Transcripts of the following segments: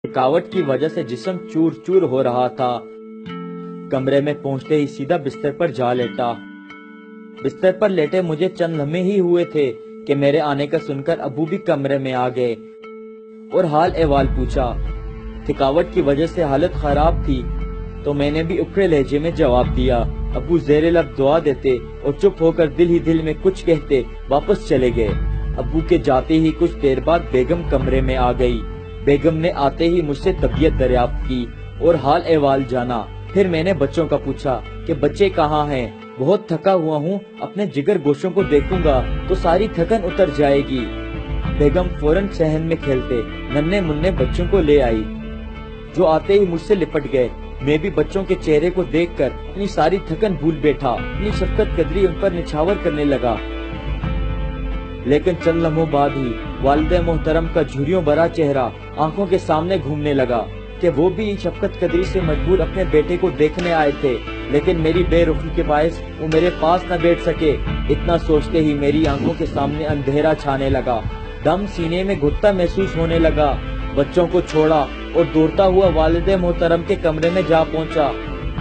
थकावट की वजह से जिस्म चूर चूर हो रहा था। कमरे में पहुंचते ही सीधा बिस्तर पर जा लेटा। बिस्तर पर लेटे मुझे चंद लम्हे ही हुए थे कि मेरे आने का सुनकर अबू भी कमरे में आ गए और हाल अहवाल पूछा। थकावट की वजह से हालत खराब थी तो मैंने भी उखड़े लहजे में जवाब दिया। अबू ज़ेरे लब दुआ देते और चुप होकर दिल ही दिल में कुछ कहते वापस चले गए। अबू के जाते ही कुछ देर बाद बेगम कमरे में आ गई। बेगम ने आते ही मुझसे तबीयत दरियाफ्त की और हाल अहवाल जाना। फिर मैंने बच्चों का पूछा कि बच्चे कहाँ हैं। बहुत थका हुआ हूँ, अपने जिगर गोशों को देखूंगा तो सारी थकन उतर जाएगी। बेगम फौरन सहन में खेलते नन्हे मुन्ने बच्चों को ले आई जो आते ही मुझसे लिपट गए। मैं भी बच्चों के चेहरे को देखकर अपनी सारी थकन भूल बैठा। अपनी शफकत कदरी उन पर निछावर करने लगा। लेकिन चंद लम्हों बाद ही वालिद मोहतरम का झुर्रियों भरा चेहरा आंखों के सामने घूमने लगा कि वो भी शफकत कदरी से मजबूर अपने बेटे को देखने आए थे, लेकिन मेरी बेरुखी के बायस वो मेरे पास न बैठ सके। इतना सोचते ही मेरी आंखों के सामने अंधेरा छाने लगा। दम सीने में घुटता महसूस होने लगा। बच्चों को छोड़ा और दौड़ता हुआ वालिद मोहतरम के कमरे में जा पहुंचा,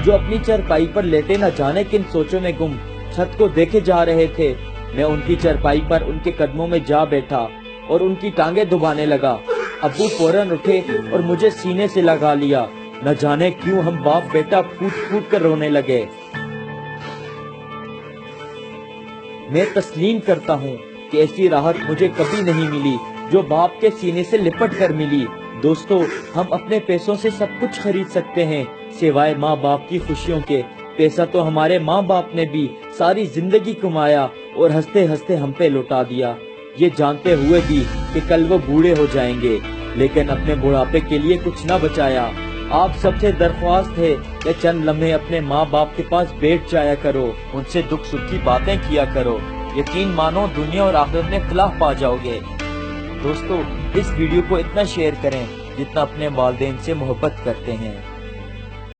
जो अपनी चरपाई पर लेटे न जाने किन सोचों में गुम छत को देखे जा रहे थे। मैं उनकी चरपाई पर उनके कदमों में जा बैठा और उनकी टांगे दबाने लगा। अब्बू फौरन उठे और मुझे सीने से लगा लिया। न जाने क्यों हम बाप बेटा फूट फूट कर रोने लगे। मैं तस्लीम करता हूँ कि ऐसी राहत मुझे कभी नहीं मिली जो बाप के सीने से लिपट कर मिली। दोस्तों, हम अपने पैसों से सब कुछ खरीद सकते हैं सिवाय माँ बाप की खुशियों के। पैसा तो हमारे माँ बाप ने भी सारी जिंदगी कमाया और हंसते हंसते हम पे लौटा दिया, ये जानते हुए भी कि कल वो बूढ़े हो जाएंगे, लेकिन अपने बुढ़ापे के लिए कुछ न बचाया। आप सबसे दरख्वास्त है कि चंद लम्हे अपने माँ बाप के पास बैठ जाया करो, उनसे दुख सुख की बातें किया करो। यकीन मानो दुनिया और आखिरत में फलाह पा जाओगे। दोस्तों, इस वीडियो को इतना शेयर करें जितना अपने वालिदैन से मोहब्बत करते हैं।